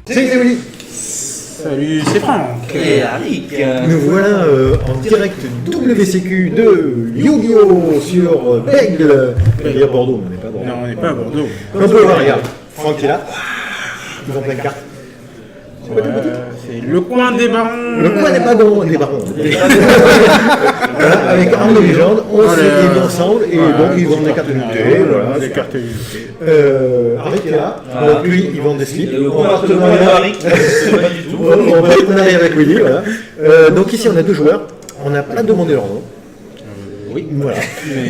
Salut Emily. Salut, c'est Franck. Et Arik. Nous voilà en direct du WCQ de Yu-Gi-Oh! Sur Bègle. On va dire Bordeaux, mais on n'est pas à Bordeaux. Non, on n'est pas à Bordeaux. On peut voir, regarde. Franck est là. Ils ont plein de cartes. C'est le coin des barons. Le coin n'est pas bon, des barons. Voilà, avec Arnaud Légende, on s'est mis ensemble et donc ils vendent des cartes limitées. Voilà, des cartes limitées. Arik est là. Donc lui, il vend des slips. Le En comportement d'Arik, c'est pas du tout. en partenariat avec Willy, voilà. Donc ici, on a deux joueurs. On n'a pas demandé leur nom. Oui. Voilà.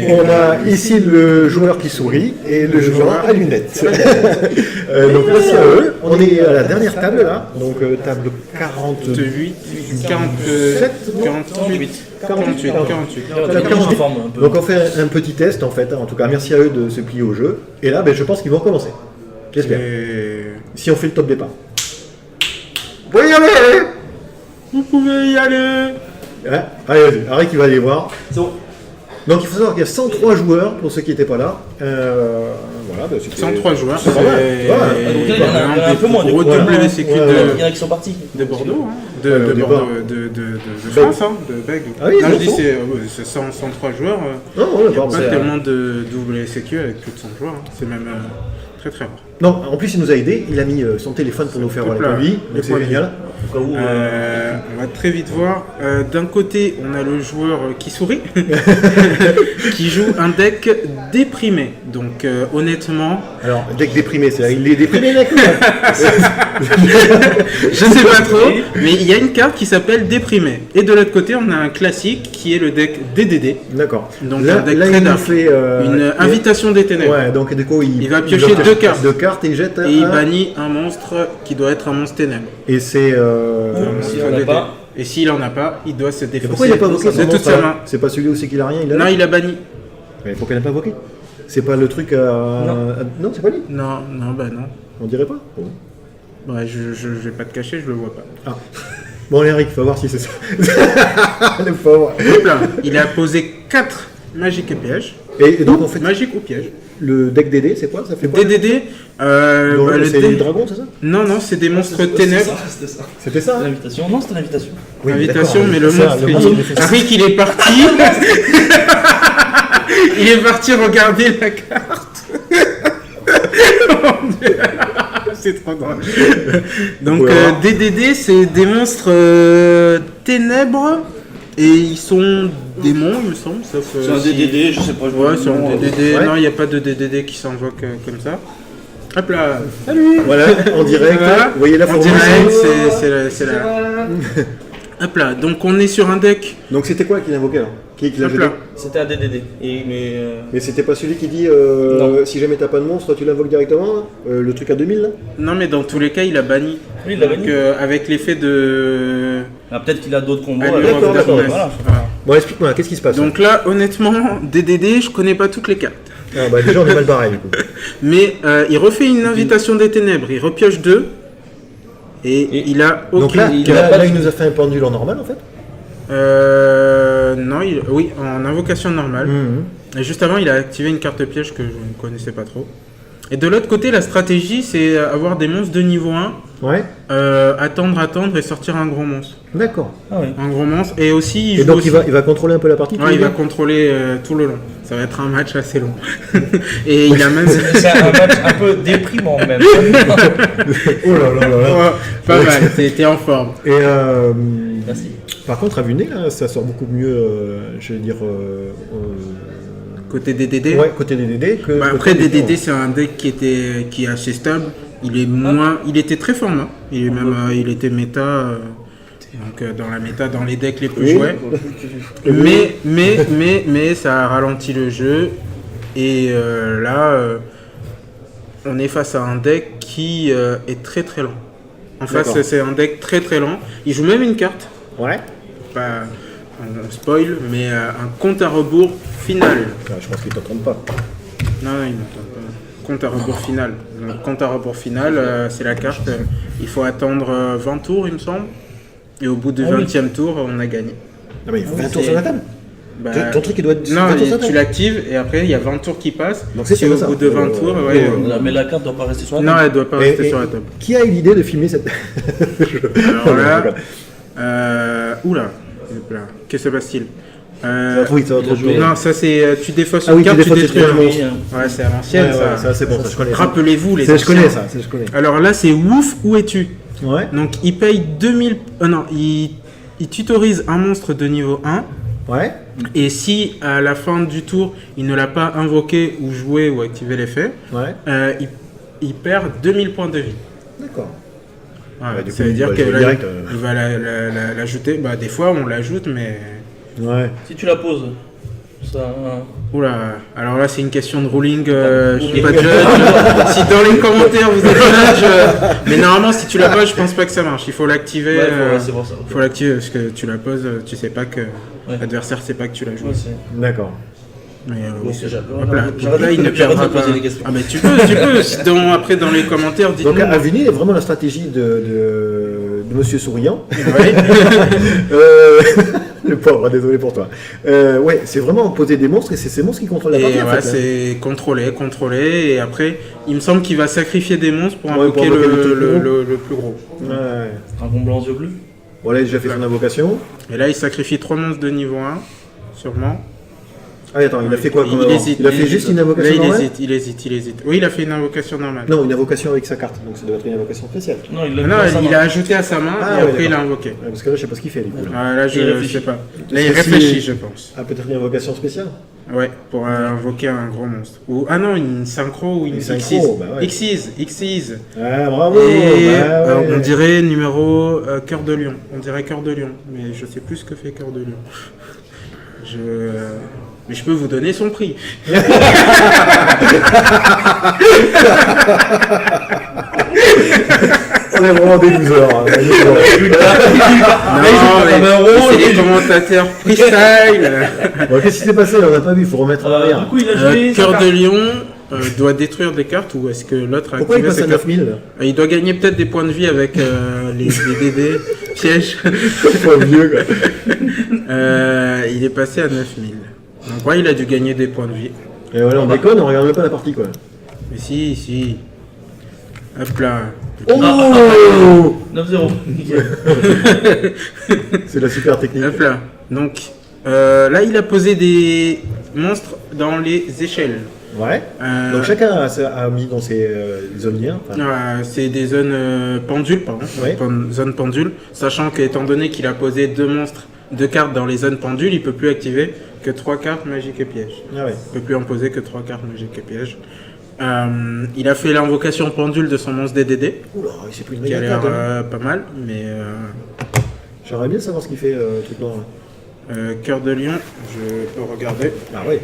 On a ici le joueur qui sourit et le joueur à lunettes. Donc merci à eux. On est à la dernière table là. Donc table 48. 48. Donc on fait un petit test en fait. En tout cas, merci à eux de se plier au jeu. Et là, je pense qu'ils vont commencer. J'espère. Si on fait le top départ. Vous pouvez y aller. Vous pouvez y aller. Ouais. Allez, vas-y. Arik qui va aller voir. C'est bon. Donc il faut savoir qu'il y a 103 joueurs pour ceux qui n'étaient pas là. Voilà, c'était- 103 joueurs, c'est pas mal. c'est Voilà. Donc là, il y en a un peu moins, du coup. WCQ Il y en a qui sont partis. de Bordeaux, hein. Ouais, de au Bordeaux, départ. de France, hein, de Bègle. Ah oui, non, ils je dis en sont. c'est 103 joueurs. Non, Il n'y a d'accord. pas c'est- tellement de WCQ avec plus de 100 joueurs. Hein. C'est même très très rare. Non, en plus il nous a aidé. Il a mis son téléphone pour nous faire voir les Hop là. produits. Les Donc c'est produits. génial. Au cas où. On va très vite voir. D'un côté, on a le joueur qui sourit, qui joue un deck déprimé. Donc honnêtement, Alors, deck déprimé, c'est-à-dire il est déprimé, mec. je sais pas trop, mais il y a une carte qui s'appelle déprimé. Et de l'autre côté, on a un classique qui est le deck DDD. D'accord. Donc là, un deck là, très il nous dark. fait Une invitation des ténèbres. Ouais, donc du coup Il va piocher doit deux cartes. Deux cartes et il jette Et il un. bannit un monstre qui doit être un monstre ténèbre. Et c'est. Si on n'a pas. Et s'il en a pas, il doit se Et défausser pourquoi il n'a pas invoqué de son toute monstre sa là main. C'est pas celui où c'est qu'il a rien, il a. Non, il a banni. Mais pourquoi il n'a pas invoqué? C'est pas le truc Non, c'est pas lui. Non, bah non. On dirait pas. Bon. Ouais, je vais pas te cacher, je le vois pas. Ah. Bon, Eric, faut voir si c'est ça. Le pauvre. Hop là, il a posé 4 magiques et pièges. Et donc en fait, Magique ou piège. le deck DD, c'est quoi? Ça fait quoi? DDD, Donc, le c'est dé- les dragons, c'est ça? Non, c'est des monstres C'était ténèbres. ça, c'était ça. C'était ça, C'était hein? l'invitation. Non, c'était l'invitation. Oui, Invitation, d'accord, mais le c'est ça, monstre. le monstre, il fait ça. Rick, il est parti. Il est parti regarder la carte. Mon Dieu. C'est trop drôle. Donc, Ouais. DDD, c'est des monstres ténèbres. Et ils sont démons, il me semble. Sauf, C'est un si- DDD, je sais pas. je Ouais, vois c'est le nom, un DDD. Ouais. Non, il n'y a pas de DDD qui s'invoque comme ça. Hop là. Salut. Voilà, en direct. Voilà. Vous voyez la En formation. direct, c'est la. Hop là. Donc on est sur un deck. Donc c'était quoi qu'il invoquait alors? Qui l'a Hop jeté? là. C'était un DDD. Mais c'était pas celui qui dit Non. si jamais t'as pas de monstre, tu l'invoques directement là le truc à 2000 là? Non, mais dans tous les cas, il a banni. Oui, il l'a Donc, banni. avec l'effet de. Ah, peut-être qu'il a d'autres combos. Allure avec- of d'accord, Darkness. Voilà. Voilà. Bon, explique-moi, qu'est-ce qui se passe? Donc là, honnêtement, DDD, je connais pas toutes les cartes. Ah bah déjà on est mal barré du coup. Mais il refait une invitation des ténèbres, il repioche 2. Et il a aucune Donc là, il là, a pas là, de- il nous a fait un pendule en normal en fait. Non, oui, en invocation normale. Mhm. Et juste avant, il a activé une carte piège que je ne connaissais pas trop. Et de l'autre côté, la stratégie, c'est avoir des monstres de niveau 1, Ouais, attendre et sortir un gros monstre. d'accord. Ah oui. Un gros monstre. Et aussi, Et joue donc aussi- il va contrôler un peu la partie. tu Ouais, veux il va dire contrôler tout le long. Ça va être un match assez long. Et il a même... C'est un match un peu déprimant même. Oh là là là là. Ouais, pas mal, t'es en forme. Et Merci. par contre à vue de nez là, ça sort beaucoup mieux, je vais dire. Côté DDD. Ouais, côté DDD que. Bah, côté après, des DDD, c'est un deck qui est assez stable. Il est moins... Il était très fort, hein. Il est même... il était méta... donc dans la méta, dans les decks les plus Oui. joués. Mais ça a ralenti le jeu. Et là, on est face à un deck qui est très très lent. En face, D'accord. c'est un deck très très lent. Il joue même une carte. Ouais. Pas on spoil, mais un compte à rebours final. Ah, je pense qu'il t'entendent pas. Non, il n'entend pas. Compte à rebours final. Donc, compte à rebours final, c'est la carte. Il faut attendre 20 tours, il me semble. Et au bout du Ah oui. 20e tour, on a gagné. Non, mais il faut 20 tours sur la table. Bah, Ton truc, il doit être. non, 20 tours sur la tu table. l'actives et après il y a 20 tours qui passent. Donc, c'est et sûr, au ça. bout de 20 tours, ouais. Non, mais la carte doit pas rester sur la Non, table. elle doit pas Et- rester et- sur la table. Qui a eu l'idée de filmer cette. Alors là, oula, hop là, que se passe-t-il Ça va trop vite, ça va trop vite. Non, ça c'est tu défausses Ah une oui, tu carte, tu défausses détruis tes un trucs. monstre. Ouais, c'est à l'ancienne Ouais, ça. ça, c'est bon, ça, je connais. Rappelez-vous les Ça, je connais anciens. ça, je connais. Alors là, c'est ouf, où es-tu? Ouais, Donc il paye 2000. Non, il tutorise un monstre de niveau 1. ouais, Et si à la fin du tour, il ne l'a pas invoqué ou joué ou activé l'effet, ouais. il perd 2000 points de vie. D'accord. Ouais, Bah, du ça coup, veut dire il va que jouer là, direct, il va l'ajouter. Bah, des fois, on l'ajoute, mais. Ouais. Si tu la poses, ça. Oula, alors là, c'est une question de ruling. Je suis pas judge. Si dans les commentaires vous êtes judge. Mais normalement, si tu la poses, je pense pas que ça marche. Il faut l'activer. Ouais, c'est pour ça. Faut l'activer parce que tu la poses, tu sais pas que. Ouais. L'adversaire sait pas que tu la joues. Ouais, c'est. D'accord. Mais, Bon, oui, c'est jamais. hop là, J'arrête là, il ne de perdra pas. poser des questions. Ah, mais tu peux. Si après, dans les commentaires, dites-nous. Donc, à venir, vraiment la stratégie de Monsieur Souriant. Ouais. Euh, Le pauvre, désolé pour toi. Ouais, c'est vraiment poser des monstres et c'est ces monstres qui contrôlent la Et partie. en ouais, fait, hein. c'est contrôler. Et après, il me semble qu'il va sacrifier des monstres pour Ouais, invoquer pour invoquer le le plus gros. Ouais. Un gond blanc aux yeux bleus. Bon, là, il a déjà fait son invocation. Et là, il sacrifie 3 monstres de niveau 1, sûrement. Ah, attends, il a fait quoi comme Il avant hésite. Il a fait juste une Là, invocation il normale hésite. Oui, il a fait une invocation normale. Non, une invocation avec sa carte. Donc, ça doit être une invocation spéciale. Non, il l'a Non, mis dans sa il main. a ajouté à sa main Ah, et ouais, après il a d'accord. invoqué. Ouais, parce que là, je sais pas ce qu'il fait, du coup. Là. Ah, là, Il je réfléchit. sais pas. Là, il Parce que si- réfléchit, je pense. Ah, peut-être une invocation spéciale Ouais, pour invoquer un gros monstre. Ou, ah non, une synchro ou une Une synchro, Xyz. bah ouais. Xyz. Ah, bravo Et bah, ouais. on dirait numéro Cœur de Lion. On dirait Cœur de Lion, mais je sais plus ce que fait Cœur de Lion. Mais je peux vous donner son prix. On est vraiment des losers. Hein. Non, mais c'est les commentateurs freestyle. Bon, qu'est-ce qui s'est passé là? On n'a pas vu, il faut remettre en arrière. Du coup, il a joué. sa Cœur carte. de Lion doit détruire des cartes ou est-ce que l'autre a Pourquoi il activé passe ses à cartes 9000 là? Il doit gagner peut-être des points de vie avec les DD pièges. C'est pas mieux quoi. Il est passé à 9000. Donc ouais, il a dû gagner des points de vie. Et voilà, on déconne, on regarde même pas la partie quoi. Mais si. Hop là. Oh 9-0. Nickel. C'est la super technique. Hop là. Donc là, il a posé des monstres dans les échelles. Ouais. Donc chacun a mis dans ses zones liens. Enfin, C'est des zones pendules, pardon. Ouais. Zones pendules. Sachant qu'étant donné qu'il a posé deux cartes dans les zones pendules, il peut plus activer que 3 cartes magiques et pièges. ah ouais. Il peut plus en poser que 3 cartes magiques et pièges. Il a fait l'invocation pendule de son monstre DDD, Oula, il s'est pris une qui a méga l'air carte. Hein. pas mal, mais J'aimerais bien savoir ce qu'il fait, le truc noir là. Cœur de Lion, je peux regarder. Ah ouais.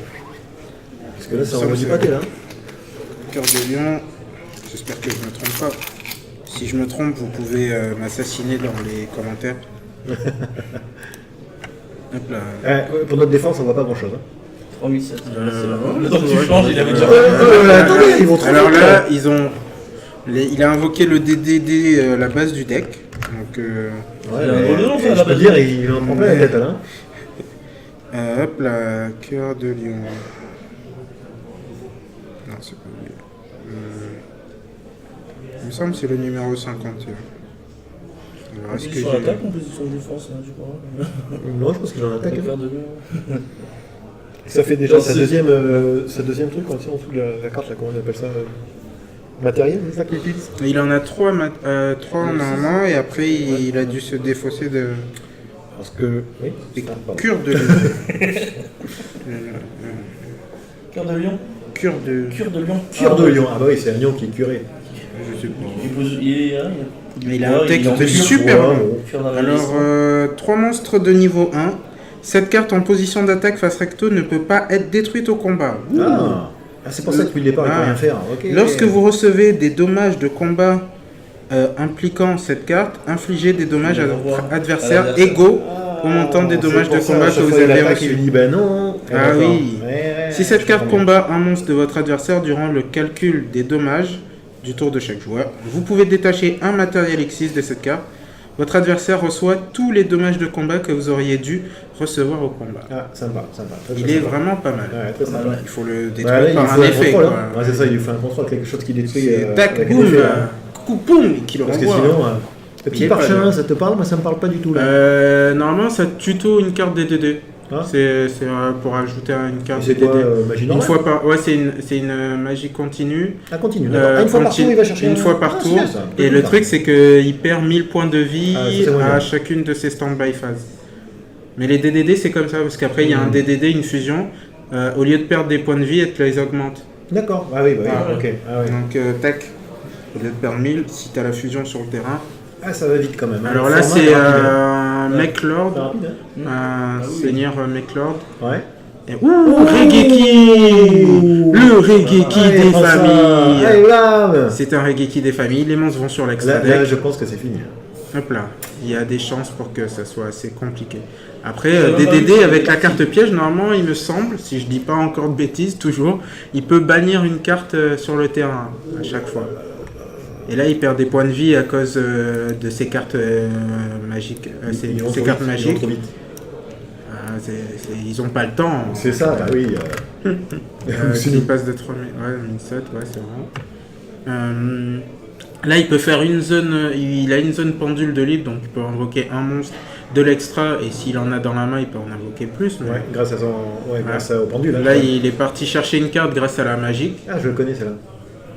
Parce que là, ça Ça, envoie du c'est- pâté là. Cœur de Lion, j'espère que je me trompe pas. Si je me trompe, vous pouvez m'assassiner dans les commentaires. Hop là. Pour notre défense, on voit pas grand chose. Hein. 3007. Le temps que tu changes, il avait déjà. Attendez, ils vont trop Alors vite, là, il a invoqué le DDD, la base du deck. Donc, Ouais, Il a un mais- drôle de nom, ça, je la peux base. dire, il en prend plein la tête là. hop là, Cœur de Lion. Non, c'est pas lui. Il me semble que c'est le numéro 51. Alors, est-ce que Position j'ai- attaque ou position défense, hein, je crois. Non, je pense qu'il en attaque. Avec Hein. cœur de lion. Ça fait déjà Non, sa c'est- deuxième truc, quand c'est en dessous de la carte, là, comment on appelle ça matériel, c'est ça qu'il utilise. Il en a 3 normalement et après il a dû se défausser de Parce que. Oui, des ça, pardon. cures de Cœur de lion. cure de Cure de lion. Cure de lion. Ah bah oui, c'est un lion qui est curé. je sais pas. Il pose. Il est. Hein, Mais il a un deck il est en cure. super Ouais, bon. ouais. Cure dans la Alors liste. 3 monstres de niveau 1. Cette carte en position d'attaque face recto ne peut pas être détruite au combat. Ah, c'est pour ça que depuis le départ, il peut Ah. rien faire. Ok. Lorsque vous recevez des dommages de combat impliquant cette carte, infligez des dommages à votre adversaire l'adversaire. égaux au montant des dommages de combat que vous avez Il reçus. dit ben non. Ah D'accord. oui. Ouais, Si cette je carte comprends combat un monstre de votre adversaire durant le calcul des dommages du tour de chaque joueur, vous pouvez détacher un matériel X6 de cette carte Votre adversaire reçoit tous les dommages de combat que vous auriez dû recevoir au combat. Ah, sympa. Très, Il très est sympa. vraiment pas mal. Ouais, très sympa. Ouais. Il faut le Bah, détruire là, il par faut un un effet. contrôle, Quoi. hein. Ouais, c'est ça, il lui fait un contrôle, quelque chose qui détruit. C'est tac, avec un boum, effet, coucou, boum, et qui le Parce que renvoie. sinon, le Il petit est pas parchemin, bien. ça te parle? Moi, ça me parle pas du tout. Là. Normalement, ça tuto une carte DDD. Ah. C'est pour ajouter une carte Et c'est quoi, DDD. magie Une normale? fois par... Ouais, c'est une magie continue. Ah, continue. D'accord. Une fois par tour, il va chercher une un- fois par Ah, tour. c'est bien, ça. Et le truc, c'est qu'il perd 1000 points de vie Ah, ça, c'est moyen. à chacune de ses stand-by phases. Mais les DDD, c'est comme ça, parce qu'après, il y a un DDD, une fusion. Au lieu de perdre des points de vie, elle te les augmente. D'accord. Ah oui, bah oui. Ah, ok. Ah, oui. Donc, tac, au lieu de perdre 1000, si tu as la fusion sur le terrain. Ah, ça va vite quand même. Alors Le là, format c'est est rapide, hein. un mec lord, C'est rapide, hein. un seigneur mec lord. Ouais. Et Regeki, le Regeki Allez, des prends ça. familles. Allez, là. C'est un Regeki des familles. Les monstres vont sur l'extra Là, deck. je pense que c'est fini. Hop là, il y a des chances pour que ça soit assez compliqué. Après, DDD avec la carte piège, normalement, il me semble, si je dis pas encore de bêtises, toujours, il peut bannir une carte sur le terrain à chaque fois. Et là, il perd des points de vie à cause de ces cartes magiques. Ils vont Ces trop cartes vite, ils vont magiques. trop vite. Ah, ils ont pas le temps. C'est ça, bah oui. Qui passe de 3000. Ouais, 1007, ouais, c'est vrai. Là, il peut faire une zone. Il a une zone pendule de libre, donc il peut invoquer un monstre de l'extra. Et s'il en a dans la main, il peut en invoquer plus. Mais Ouais, grâce à son, ouais, grâce au pendule. là, il est parti chercher une carte grâce à la magique. Ah, je le connais, celle-là.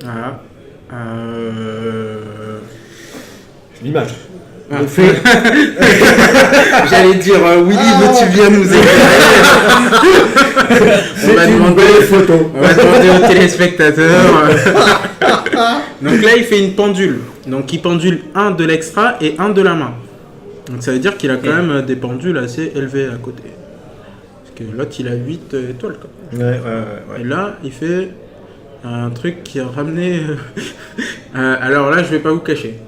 Voilà. L'image. Ah. Le fait. J'allais dire, Willy, veux-tu bien nous éclairer? C'est une belle photo. On va demander aux téléspectateurs. Donc là, il fait une pendule. Donc il pendule un de l'extra et un de la main. Donc ça veut dire qu'il a quand même des pendules assez élevées à côté. Parce que l'autre, il a 8 étoiles. Quoi. Ouais. Et là, il fait un truc qui a ramené... alors là, je vais pas vous cacher.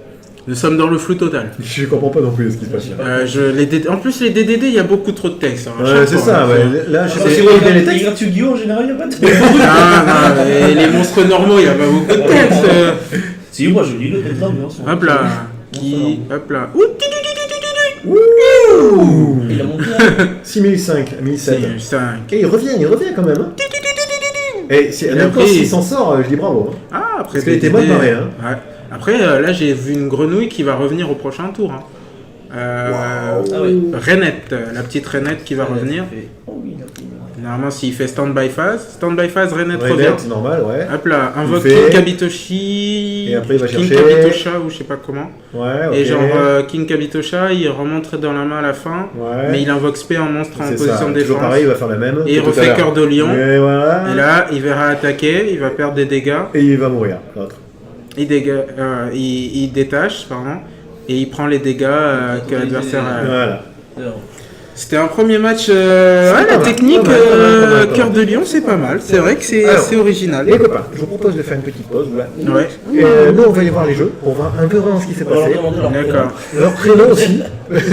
Nous sommes dans le flou total. Je comprends pas non plus ce qui se passe là. En plus, les DDD, il y a beaucoup trop de texte. Hein, à Ouais, chaque c'est fois, ça, hein. ouais. Là, je sais pas Si si vous vous regardez les les textes. cartes Yu-Gi-Oh! En général, il n'y a pas de. Non, mais les monstres normaux, il n'y a pas beaucoup de texte. Si, moi je lis le texte d'ambiance. Hop là. Hop là. Ouh, Il a monté un. 6005, 1007. c'est 5. Et il revient quand même. Hein. Et Il a même quand pris- s'il s'en sort, je dis bravo. Hein. Ah, après, Parce qu'elle était bonne pareil, hein. Ouais. Après, là, j'ai vu une grenouille qui va revenir au prochain tour. Hein. Ah oui. Renette, la petite Renette qui va revenir. Oh oui, il a pris. Normalement, s'il fait stand-by phase, Renette Ouais, revient. c'est normal, ouais. Hop là, invoque Il fait- King Kabitoshi. Et après, il va King chercher- Kabitosha ou je sais pas comment. Ouais, ok. Et genre, King Kabitosha, il remonte dans la main à la fin. Ouais. Mais il invoque spé en monstre en C'est position ça. de Toujours défense. pareil, il va faire la même. Et il que tout à refait l'heure. cœur de lion. Et voilà. Et là, il verra attaquer, il va perdre des dégâts. Et il va mourir, l'autre. Il détache, pardon. Et il prend les dégâts que l'adversaire a. Voilà. C'était un premier match. pas la mal, technique, pas mal. cœur de lion, c'est pas mal. C'est vrai que c'est Alors, assez original. Les copains, je vous propose de faire une petite pause. Voilà. Ouais, Et nous, on va aller voir les jeux. On va un peu voir ce qui s'est On va leur passé. demander leur d'accord. Leur prénom aussi. C'est vrai,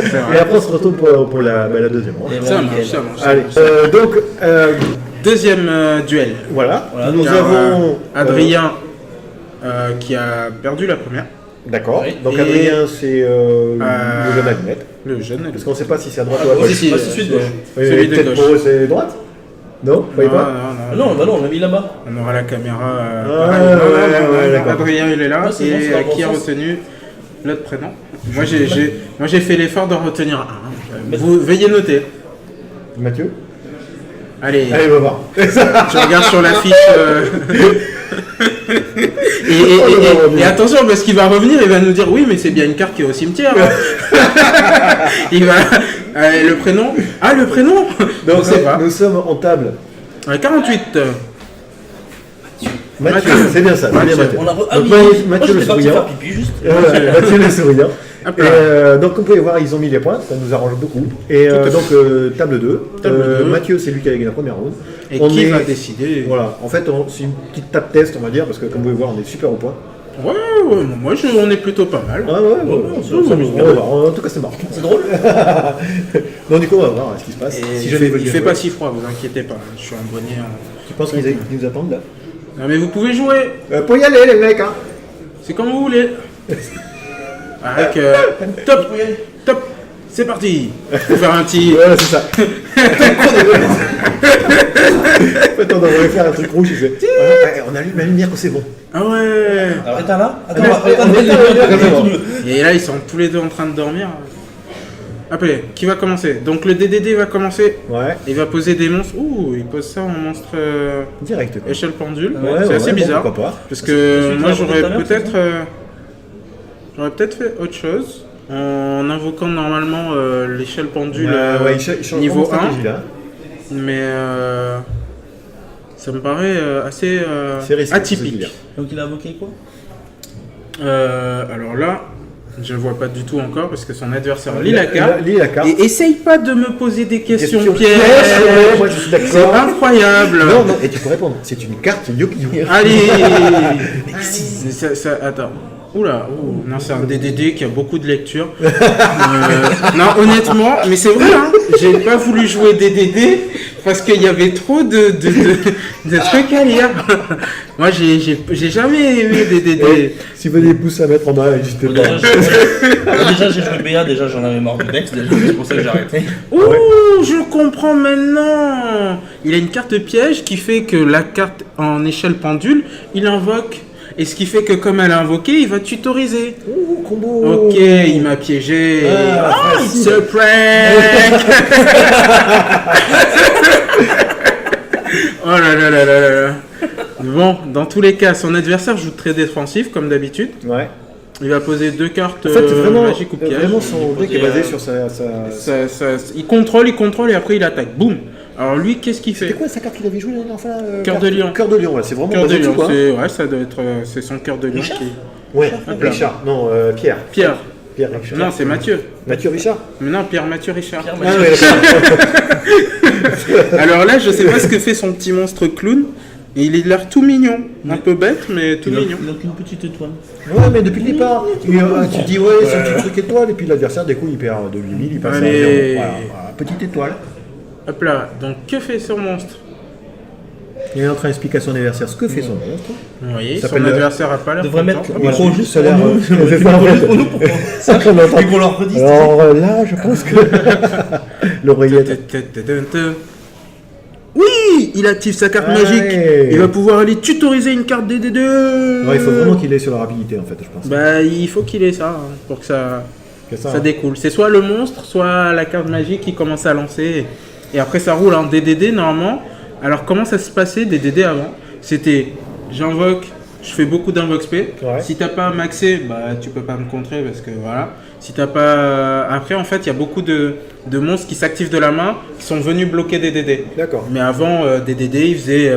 c'est Et vrai. après, on se retrouve pour la deuxième manche. prénom. Ça marche, ça marche. Allez, donc, Deuxième duel. voilà. Voilà, Nous Car, avons Adrien qui a perdu la première. D'accord. Oui. Donc Et- Adrien, c'est le jeune Agnette. Le jeune. Parce qu'on ne sait pas si c'est à droite Ah, ou à gauche. oui, si, c'est celui de gauche. Oui, celui de peut-être gauche. pour eux, c'est droite. Non, vous voyez pas Ah non, bah non, on l'a mis là-bas. On aura la caméra. Ah, pareil. ouais, d'accord. Adrien, il est là. Ah, c'est bon, et c'est dans le qui a bon sens. retenu l'autre prénom? Moi, j'ai fait l'effort d'en retenir un. Vous veuillez noter. Mathieu. Allez, Allez, on va voir. je regarde sur la fiche. Et attention, parce qu'il va revenir, il va nous dire oui, mais c'est bien une carte qui est au cimetière. Il va. Le prénom. Ah, le prénom. Donc, On sait pas. nous sommes en table. 48. Mathieu, c'est bien ça, c'est bien Mathieu. On a re- Donc, oui, moi, Mathieu le j'étais parti souriant. faire pipi juste. Mathieu le souriant. Hop Et, là. donc, comme vous pouvez voir, ils ont mis les points, ça nous arrange beaucoup. Et Tout à fait. donc, table 2. Table 2. Mathieu, c'est lui qui a gagné la première round. Et On qui est- va décider? Voilà, en fait, c'est une petite table test, on va dire, parce que comme vous pouvez voir, on est super au point. Ouais, moi on est plutôt pas mal. Ah ouais, on s'amuse bien. On va voir. En tout cas, c'est marrant. C'est drôle. Donc, du coup, on va voir ce qui se passe. Et Si il jamais fait, ils veulent il bien fait jouer. pas si froid, vous inquiétez pas. Je suis en bonnet. Tu penses qu'ils nous attendent là Non mais vous pouvez jouer, Pour y aller, les mecs, hein. c'est comme vous voulez. Avec top, top, c'est parti. Faut faire un petit. Voilà, c'est ça. En fait, on devrait faire un truc rouge, il fait. On allume la lumière quand c'est bon. Ah ouais. Alors, éteins là. Attends, on éteins est Et là, ils sont tous les deux en train de dormir. Appelez, qui va commencer? Donc le DDD va commencer. Ouais, Il va poser des monstres. Ouh, il pose ça en monstre direct quoi. échelle pendule. Ouais, c'est assez bon, bizarre. pourquoi pas. Parce que que moi tu as j'aurais tout à l'heure, peut-être fait autre chose en invoquant normalement l'échelle pendule Ouais, il change niveau vraiment 1. stratégie, là. Mais ça me paraît assez C'est risqué, c'est ce qu'il atypique. y a. Donc il a invoqué quoi? Alors là, je ne vois pas du tout encore parce que son adversaire lit la carte. Lis la carte. Et essaye pas de me poser des questions Question pièges. piège, moi je suis C'est d'accord. incroyable. Non, non, et tu peux répondre. C'est une carte Yu-Gi-Oh! Allez. Attends. Oula, non, c'est un DDD qui a beaucoup de lecture. Non, honnêtement, mais c'est vrai, hein, j'ai pas voulu jouer DDD parce qu'il y avait trop de trucs à lire. Moi, j'ai jamais aimé DDD. Si vous avez des pouces à mettre en bas, n'hésitez Déjà, pas. déjà j'ai joué BA, déjà j'en avais marre du Dex, déjà, c'est pour ça que j'ai arrêté. Ouh, je comprends maintenant. Il a une carte piège qui fait que la carte en échelle pendule, il invoque. Et ce qui fait que comme elle a invoqué, il va tutoriser. Ouh, combo. Ok, il m'a piégé. Ah, Oh, facile. it's a prank. Oh là là là là là là. Bon, dans tous les cas, son adversaire joue très défensif comme d'habitude. Ouais. Il va poser 2 cartes En fait, vraiment, magiques ou pièges. vraiment son deck est basé sur sa. Il contrôle et après il attaque. Boum. Alors lui, qu'est-ce qu'il fait? C'était quoi sa carte qu'il avait jouée la dernière fois là, Cœur de lion. Cœur de lion, ouais, c'est vraiment Cœur de basé dessus, lion, quoi. ouais, ça doit être, c'est son cœur de lion Richard qui. Ouais, Hop là. Richard. Non, Pierre. Pierre. Pierre Richard. Non, c'est Mathieu. Mathieu Richard. Mais non, Pierre Mathieu Richard. Pierre Ah Mathieu. ouais, d'accord. Alors là, je sais pas ce que fait son petit monstre clown. Et il a l'air tout mignon. Un peu bête, mais tout mignon. Il a qu'une petite étoile. Ouais, mais depuis le départ, tu dis ouais, c'est un petit truc étoile, et puis l'adversaire, du coup, il perd de 8000, il passe à 0. Allez. Voilà, voilà, petite étoile. Hop là. Donc, que fait son monstre? Il est en train d'expliquer à son adversaire ce que fait son monstre. Vous voyez, Ça son s'appelle adversaire a pas l'air devrait content. mettre le Voilà. micro juste Ça a pour l'air, nous. on fait pas Juste pour nous pour Ça qu'on entend. et qu'on leur redise. Alors là, je pense que l'oreillette. Oui, il active sa carte Ouais. magique. Il va pouvoir aller tutoriser une carte DD2. Non, il faut vraiment qu'il ait sur la rapidité en fait, je pense. Bah, il faut qu'il ait ça hein, pour que ça Que ça, ça hein. découle. C'est soit le monstre, soit la carte magique qui commence à lancer. Et après, ça roule en DDD normalement. Alors, comment ça se passait DDD avant? C'était j'invoque, je fais beaucoup d'invoque spé. Ouais. Si t'as pas maxé, bah tu peux pas me contrer parce que voilà. Si t'as pas. Après, en fait, il y a beaucoup de monstres qui s'activent de la main qui sont venus bloquer DDD. D'accord. Mais avant, DDD, il faisait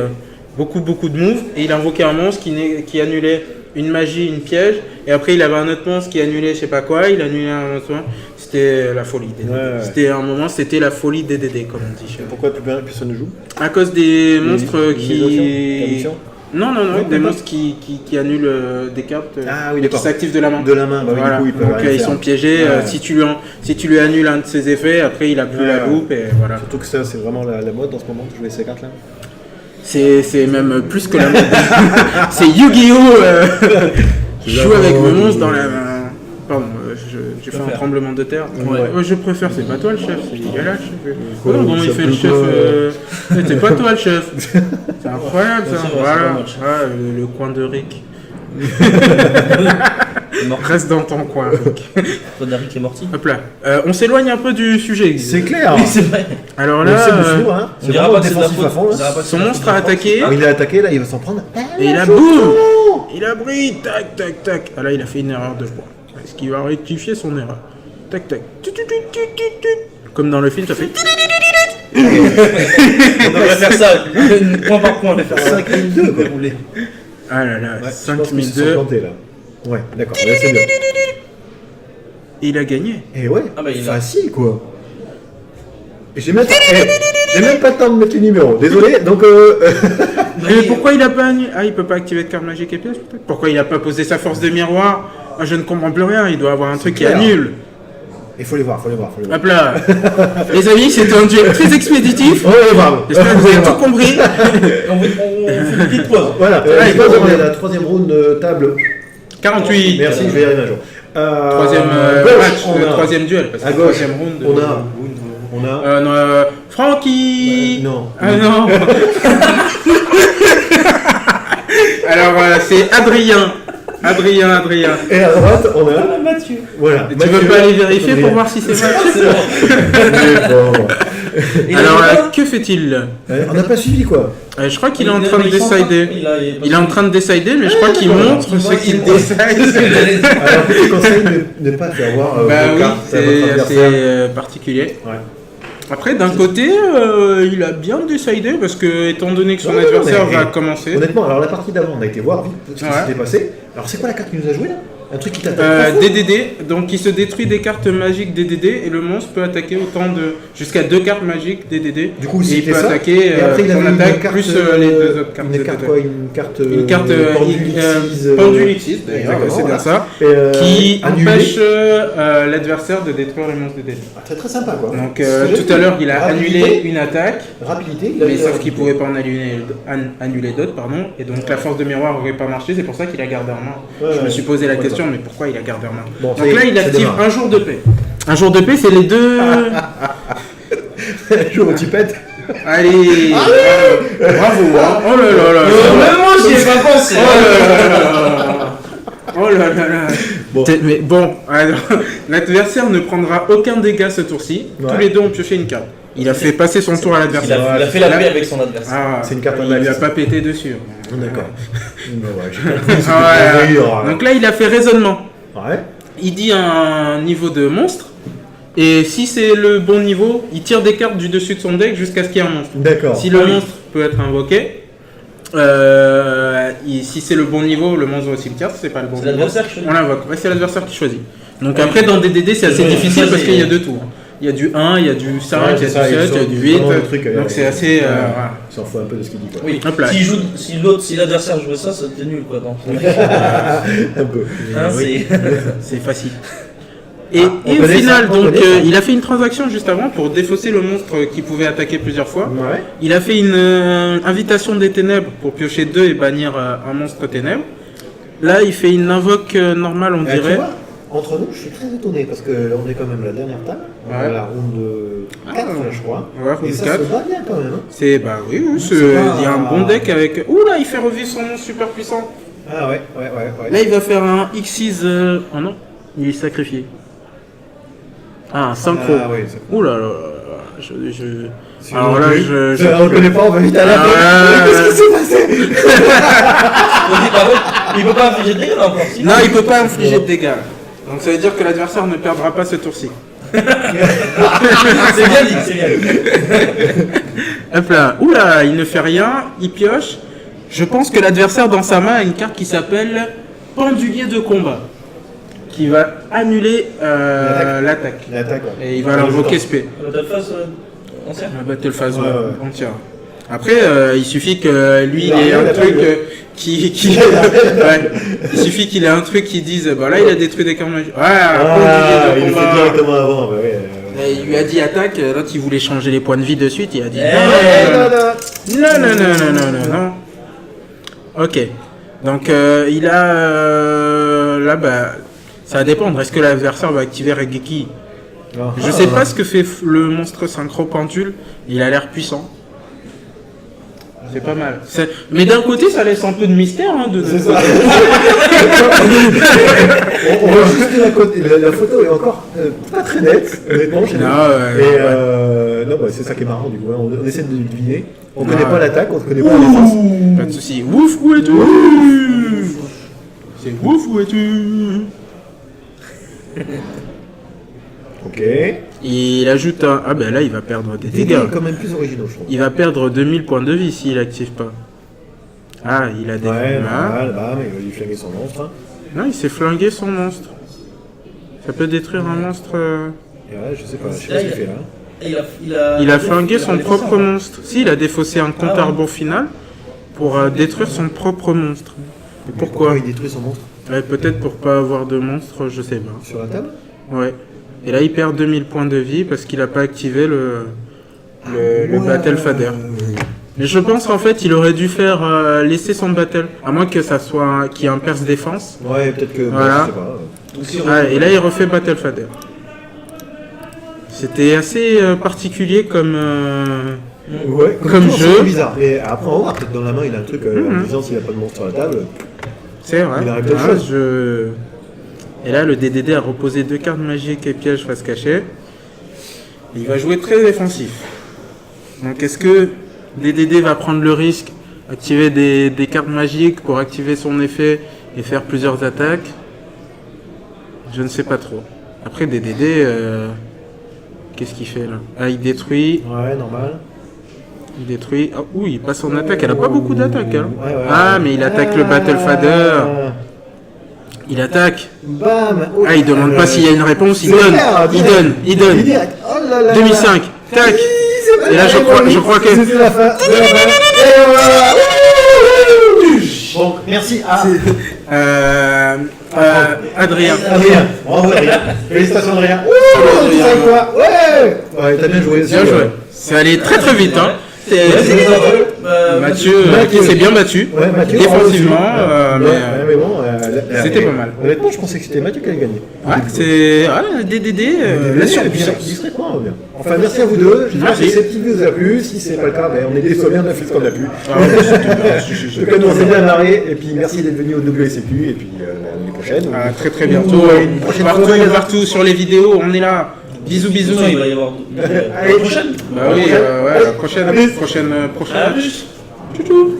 beaucoup de moves et il invoquait un monstre qui annulait une magie, une piège. Et après, il avait un autre monstre qui annulait je sais pas quoi. Il annulait un autre monstre. C'était la folie DDD. Ouais. C'était un moment, c'était la folie DDD, comme on dit chez nous. Pourquoi plus personne ne joue? À cause des monstres les qui. permissions Non, Ouais, des pas. monstres qui annulent des cartes Ah oui, qui d'accord. s'activent de la main. De la main, bah oui, Voilà. du coup, ils peuvent Donc rien ils faire. sont piégés. Ouais. Si tu lui annules un de ses effets, après il a plus la Ouais. loupe et voilà. Surtout que ça, c'est vraiment la mode en ce moment de jouer ces cartes-là. C'est même plus que la mode. C'est Yu-Gi-Oh! Je joue avec mon monstre dans la main. Pardon, j'ai fait un tremblement de terre. Ouais. Je préfère, c'est pas toi le chef, c'est il est là le chef. Quoi, Oh, bon, il ça fait peut le chef. quoi, C'est pas toi le chef. C'est incroyable ça. C'est vrai, Voilà. c'est pas mal, chef. Ah, le coin de Rick. Reste dans ton coin, Rick. Roderick est morti. Hop là. On s'éloigne un peu du sujet. C'est clair. Oui, c'est vrai. Alors Mais là, c'est Mousselou, hein. On C'est dira vraiment pas que c'est de la défensif à faute. fond. On Là. dira pas que son c'est de la monstre faute a de France. attaqué. Il a attaqué, là, il va s'en prendre. Et là, boum! Il a brillé, tac, tac, tac. Ah là, il a fait une erreur de poids. Est-ce qu'il va rectifier son erreur? Tac, tac. Comme dans le film, ça fait. On devrait faire ça, point par point, on devrait faire ça. 5002, quoi, vous voulez. Ah là là, Ouais, je pense qu'ils se sont 5002. plantés, là. Ouais, d'accord, là, c'est bien. Il a gagné. Et ouais, Ah bah, il a- facile, quoi. Et j'ai même pas le temps de mettre les numéros. Désolé, donc Mais pourquoi il a pas annulé? Ah, il peut pas activer de carte magique et pièce peut-être? Pourquoi il a pas posé sa force de miroir? Ah, je ne comprends plus rien, il doit avoir un truc qui clair. annule. il faut les voir, faut les voir. Hop là. Les amis, c'était un duel très expéditif. Ouais, bravo. J'espère que vous avez tout compris. On fait une petite pause. Voilà, Ouais, je pense bon, qu'on est à la troisième round de table. 48. Merci, je vais y arriver un jour. Troisième gauche, match, on a- troisième duel, parce que à le gauche, troisième round. on a Non, Francky. non. Ah non. Alors c'est Adrien. Et à droite, on a Mathieu. voilà. Tu veux pas aller vérifier pour voir si c'est vrai? Bon. Alors que fait-il? On n'a pas suivi quoi. Je crois qu'il est en train de décider. Il est en train de décider, mais je crois qu'il montre ce qu'il décide. Alors je te conseille de ne pas faire voir Bah vos oui, cartes à votre c'est adversaire. assez particulier. Ouais. Après, d'un côté, il a bien décidé parce que, étant donné que son Non, adversaire mais- va commencer, Honnêtement, alors la partie d'avant, on a été voir vite ce qui Ouais. s'était passé. Alors c'est quoi la carte qu'il nous a joué là? Un truc qui t'attaque. DDD, donc il se détruit des cartes magiques DDD et le monstre peut attaquer autant de jusqu'à 2 cartes magiques DDD. Du coup, et il c'était peut ça. attaquer Et après, il son avait une attaque carte, plus les 2 autres cartes. Une carte DDD. quoi? Une carte. Une carte Pendulixis. Pendulixis, d'ailleurs, exactement, c'est bien voilà. ça, Et, qui annulé. empêche l'adversaire de détruire les monstres DDD. Ah, très très sympa quoi. Donc C'est ce que j'ai tout à vu. l'heure, il a Rapidité, annulé une attaque. Rapidité. Mais sauf qu'il pouvait pas en annuler d'autres, pardon, et donc la force de miroir aurait pas marché, c'est pour ça qu'il a gardé en main. Ouais, Je me ouais. suis posé la Ouais, question, ouais. mais pourquoi il a gardé en main? Bon, Donc là, il ça active démarre. un jour de paix. Un jour de paix, c'est les deux. Joue au tipette. Allez, bravo, hein. Oh là là là. Même moi, j'y ai pas pensé. Oh là là là. Bon. Mais bon, alors, l'adversaire ne prendra aucun dégât ce tour-ci. Ouais. Tous les deux ont pioché une carte. Il a fait passer son tour à Il l'adversaire. a fait la paix avec son adversaire. Ah, C'est une carte il index. lui a pas pété dessus. D'accord. Bon, ouais, j'ai compris, c'était Ah ouais. plaisir. Donc là, il a fait raisonnement. Ouais. Il dit un niveau de monstre, et si c'est le bon niveau, il tire des cartes du dessus de son deck jusqu'à ce qu'il y ait un monstre. D'accord. Si le monstre peut être invoqué, si c'est le bon niveau, le monstre va au cimetière. Si c'est pas le bon C'est niveau, l'adversaire qui choisit. on l'invoque. Ouais, c'est l'adversaire qui choisit. Donc Ouais. après, dans DDD, c'est assez Ouais, difficile ça, parce c'est- qu'il y a deux tours. Il y a du 1, il y a du 5, Ouais, il y a c'est ça, du il 7, il y a sort du 8. vraiment le truc, Donc c'est assez... voilà. Il s'en fout un peu de ce qu'il dit quoi. Oui, Hop là. si l'adversaire jouait ça, c'était nul quoi. Donc, Un peu. hein, Oui. C'est facile. Et, Ah, on et au connaît final, ça, on donc, connaît ça. il a fait une transaction juste avant pour défausser le monstre qui pouvait attaquer plusieurs fois. Ouais. Il a fait une invitation des ténèbres pour piocher 2 et bannir un monstre ténèbres. Là, il fait une invoque normale, on Tu dirait. vois, entre nous, je suis très étonné parce qu'on est quand même la dernière table. On est Ouais. à la ronde 4, je crois. Ouais, ronde Et ça 4. se bat bien quand même. Hein. C'est bah oui, C'est il y a un pas- bon deck avec. Ouh là, il fait revivre son monstre super puissant. Ah ouais. Là, il va faire un X6. Oh non, il est sacrifié. Ah, un synchro. Ah ouais, c'est Ouh là là là là. c'est Alors là, je- On le connaît pas, on va vite à la Ah, fin. ouais. Qu'est-ce qui s'est passé? par contre, il peut pas infliger de dégâts là encore. Si. Non, il peut pas infliger de dégâts. Donc ça veut dire que l'adversaire ne perdra pas ce tour-ci. C'est bien dit, c'est bien dit. Hop là. Ouh là, il ne fait rien, il pioche. Je pense que l'adversaire dans sa main a une carte qui s'appelle Pendulier de combat, qui va annuler l'attaque. L'attaque, ouais. Et il va l'invoquer SP. Battle Phase ancien. La battle phase Ouais, ouais. entière. Après, il suffit que lui, Il il a ait rien, un il a truc pas eu. qui ouais. Il suffit qu'il ait un truc qui dise, bah là, il a détruit des cartes magiques. Ah, Pendulier il de le fait combat. directement avant. Bah, ouais, Et il lui a dit attaque, l'autre il voulait changer les points de vie de suite, il a dit Eh, non. Ok. Donc il a là bah ça va dépendre. Est-ce que l'adversaire va activer Regeki? Ah, Je sais pas ce que fait le monstre synchro pendule. Il a l'air puissant. C'est pas mal. Mais d'un côté, ça laisse un peu de mystère. Hein, de... C'est ça. On voit juste la photo est encore pas très nette, honnêtement. Chez nous. Et non, bah, c'est ça qui est marrant du coup. Hein. On essaie de deviner. On connaît pas l'attaque, on connaît pas la défense. Pas de soucis. Ouf, où es-tu? C'est ouf, où es-tu? Ok. Il ajoute un... Ah ben là, il va perdre des Dégâts dégâts. quand même plus originaux, je trouve. Il va perdre 2000 points de vie s'il active pas. Ah, il a des... Ouais, Ah. bam, il va lui flinguer son monstre. Hein. Non, il s'est flingué son monstre. Ça peut détruire un monstre... Et ouais, je sais pas ce qu'il fait là. Et Il a flingué son défaussé, propre hein. monstre. Si, il a défaussé un compte à rebours final pour détruire son propre monstre. Et pourquoi? il détruit son monstre? Ouais, peut-être pour pas avoir de monstre, je sais pas. Sur la table? Ouais. Et là, il perd 2000 points de vie parce qu'il a pas activé le Battle Fader. Mais je pense qu'en fait, il aurait dû faire laisser son battle, à moins que ça soit qu'il y ait un perce défense. Ouais, peut-être que. Voilà. Je sais pas. Donc, si on- Ah, et là, il refait Battle Fader. C'était assez particulier comme... Ouais, Comme toujours, jeu. c'est bizarre. Et après, on va voir, peut-être dans la main, il a un truc en disant s'il n'y a pas de monstre sur la table. C'est vrai. Il arrive d'autres Ah, choses. Et là, le DDD a reposé 2 cartes magiques et pièges face cachée. Il va jouer très défensif. Donc, est-ce que DDD va prendre le risque d'activer des cartes magiques pour activer son effet et faire plusieurs attaques? Je ne sais pas trop. Après, DDD, qu'est-ce qu'il fait là? Ah, il détruit. Ouais, normal. Il détruit. Ah, ouh, il passe en attaque. Elle a pas beaucoup d'attaques. Hein. Ouais, ouais. Ah, mais il attaque le Battle Fader. Il attaque. Bam. Ah, il demande pas s'il y a une réponse, il C'est donne. clair, Il direct. donne. Il donne. Direct. Oh là là. 2005. Tac. Et là, je crois que. C'était la fin. Et voilà. Bon, merci à Adrien. Adrien. Bravo Adrien. Félicitations Adrien. Ouh, tu sais quoi? Ouais. Ouais, t'as bien joué. Bien joué. C'est allé très très vite. Hein. Mathieu, Mathieu. qui s'est bien battu. Ouais, Mathieu. Défensivement. Mais bon, c'était pas mal. Honnêtement, je pensais que c'était Mathieu qui allait gagner. Ouais, c'est. Ouais, DDD, la surpuissance. Discrètement, bien. Enfin, merci à vous deux. J'espère que Merci. cette petite vidéo vous a plu. Si c'est pas le cas, ben, on est désolé, on a fait ce qu'on a pu. Ah, ouais, En tout cas, nous on s'est bien marré. Et puis, merci d'être venu au WSCQ. Et puis, l'année prochaine. À très très bientôt. Une prochaine Partout, fois, partout sur les vidéos, on est là. Bisous, bisous. il va y avoir. Allez, prochaine. Bah oui, ouais, la prochaine. À plus. Tchou tchou.